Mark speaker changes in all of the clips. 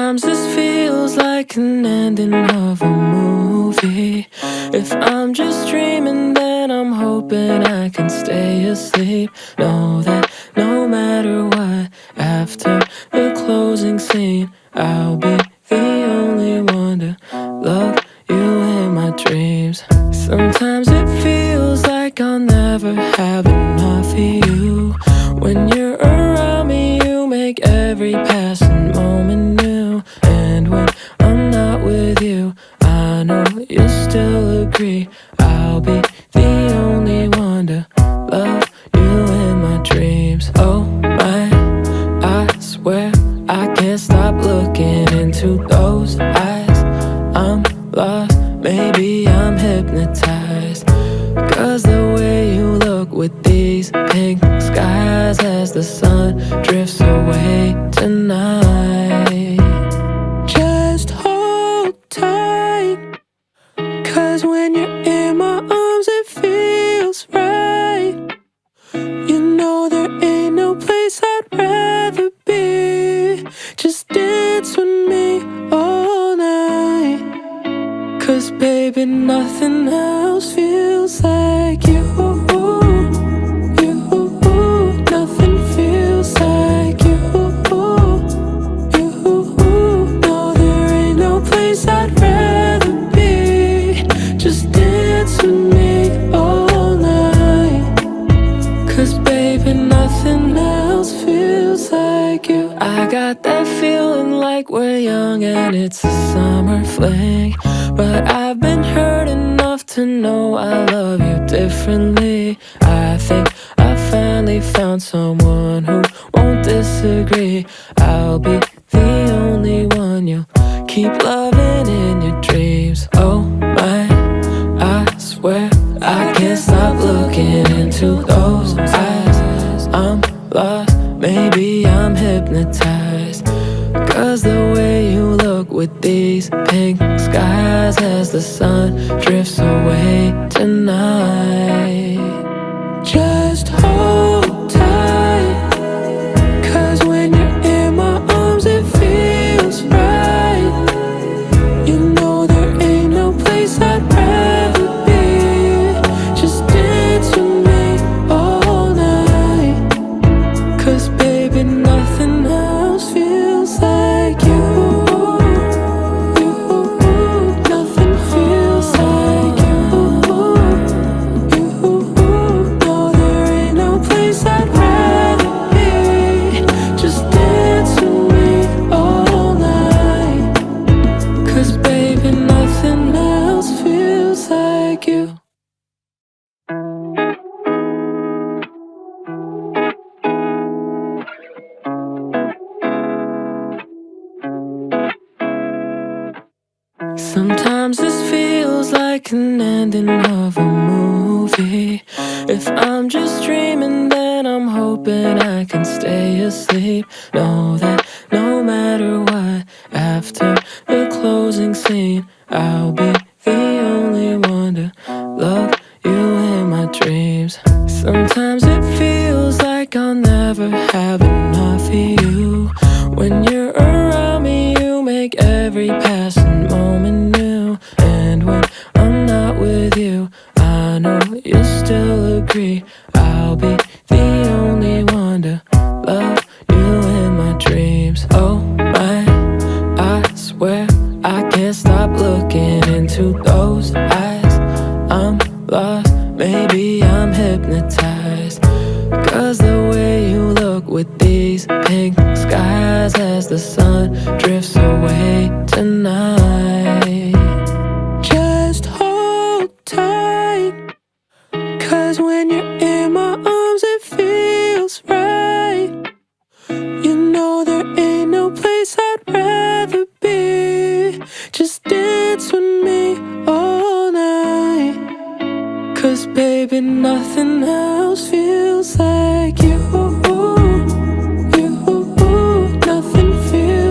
Speaker 1: Sometimes this feels like an ending of a movie. If I'm just dreaming, then I'm hoping I can stay asleep. Know that no matter what, after the closing scene, I'll be the only one to love you in my dreams. Sometimes it feels like I'll never have enough of you. When you're around me, you make every passing moment new. And when I'm not with you, I know you'll still agree. I'll be the only one to love you in my dreams. Oh my, I swear I can't stop looking into those eyes. I'm lost, maybe I'm hypnotized. Cause the way you look with these pink skies as the sun drifts away tonight. Just hold tight, cause when you're in my arms it feels right. You know there ain't no place I'd rather be. Just dance with me all night. Cause baby, nothing else feels like you. Nothing feels like you. No, there ain't no place I'd rather be. Just dance with me all night. Cause baby, nothing else feels like you. I got that feeling like we're young and it's a summer fling. But I've been hurt enough to know I love you differently. I think I finally found someone who won't disagree. I'll be the only one you'll keep loving in your dreams. Oh my, I swear I can't stop looking into those eyes. I'm lost, maybe I'm hypnotized. Cause the way you look with these pink skies as the sun drifts away tonight. Just hold tight, cause when you're in my arms it feels right. You know there ain't no place I'd rather be. Just dance with me all night. Cause baby, nothing else feels like you. Nothing feels like you. No, there ain't no place I'd rather be. Just dance with me all night. Cause baby, nothing else feels like you. Sometimes this feels like an ending of a movie. If I'm just dreaming, then I'm hoping I can stay asleep. Know that no matter what, after the closing scene, I'll be the only one to love you in my dreams. Sometimes it feels like I'll never have enough of you. When you're around me, you make every passing moment new. And when I'm not with you, I know you'll still agree. I'll be the only one to love you in my dreams. Oh my, I swear I can't stop looking into those eyes. I'm lost, maybe I'm hypnotized. Cause the way you look with these pink skies as the sun drifts away tonight. Just hold tight, cause when you're in my arms it feels right. You know there ain't no place I'd rather be. Just dance with me all night. Cause baby, nothing else feels like you. Nothing feels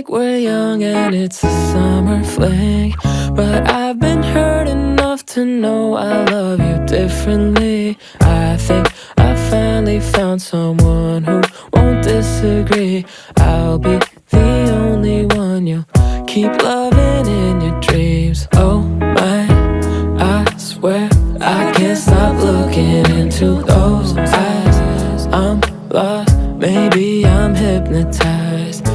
Speaker 1: like we're young and it's a summer fling. But I've been hurt enough to know I love you differently. I think I finally found someone who won't disagree. I'll be the only one you'll keep loving in your dreams. Oh my, I swear I can't stop looking into those eyes. I'm lost, maybe I'm hypnotized,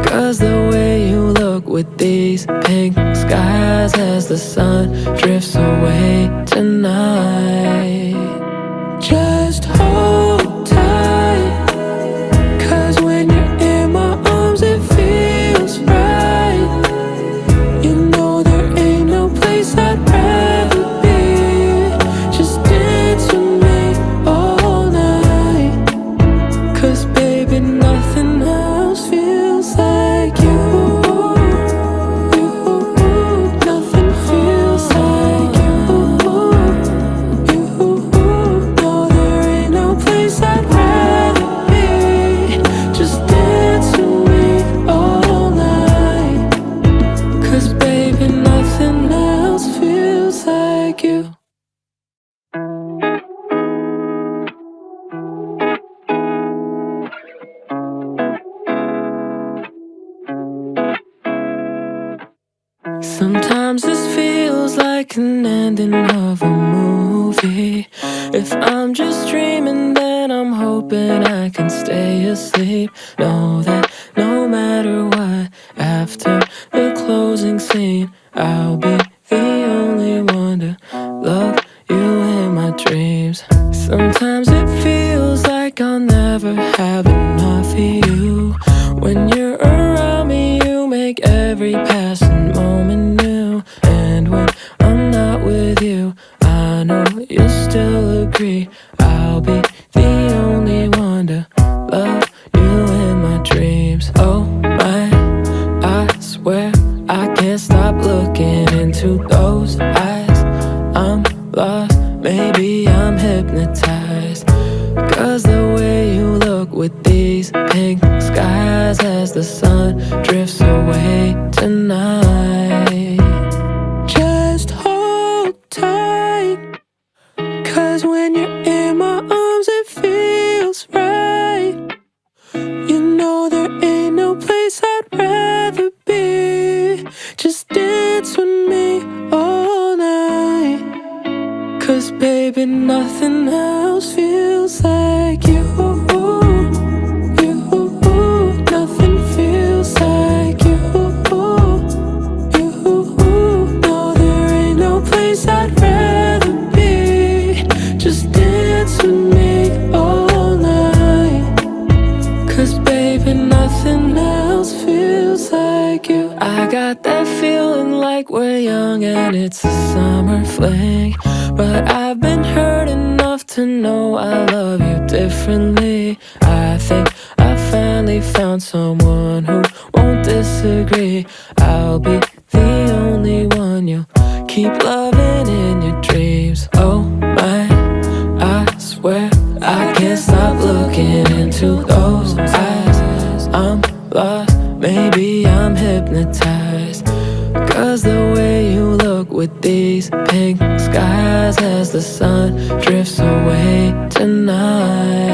Speaker 1: 'cause the way you look with these pink skies as the sun drifts away tonight. Just hold tight, 'cause when you're in my arms it feels right. You know there ain't no place I'd rather be. Just dance with me all night, 'cause baby nothing else feels like you. Nothing feels like you. No, there ain't no place I'd rather be. Just dance with me all night, 'cause baby nothing else feels like you. Sometimes this feels like an ending of a movie. If I'm just dreaming, then I'm hoping I can stay asleep. Know that no matter what, after the closing scene, I'll be the only one to love you in my dreams. Sometimes it feels like I'll never have enough of you. When you're around me, you make every passing moment new. And when I'm not with you, I know you'll still agree. I'll be the only one to love you in my dreams. Oh my, I swear I can't stop looking into those eyes. I'm lost, maybe I'm hypnotized, 'cause the way you look with these pink skies as the sun drifts away tonight. Just hold tight, 'cause when you're in my arms it feels right. You know there ain't no place I'd rather be. Just dance with me all night, 'cause baby nothing else feels like you. Nothing feels like you. No, there ain't no place I'd rather be. Just dance with me all night, 'cause baby nothing else feels like you. I got that feeling like we're young and it's a summer fling. But I've been hurt enough to know I love you differently. I think I finally found someone who won't disagree. I'll be the only one you'll keep loving in your dreams. Oh my, I swear I can't stop looking into those eyes. I'm lost, maybe I'm hypnotized, 'cause the way you look with these pink skies as the sun drifts away tonight.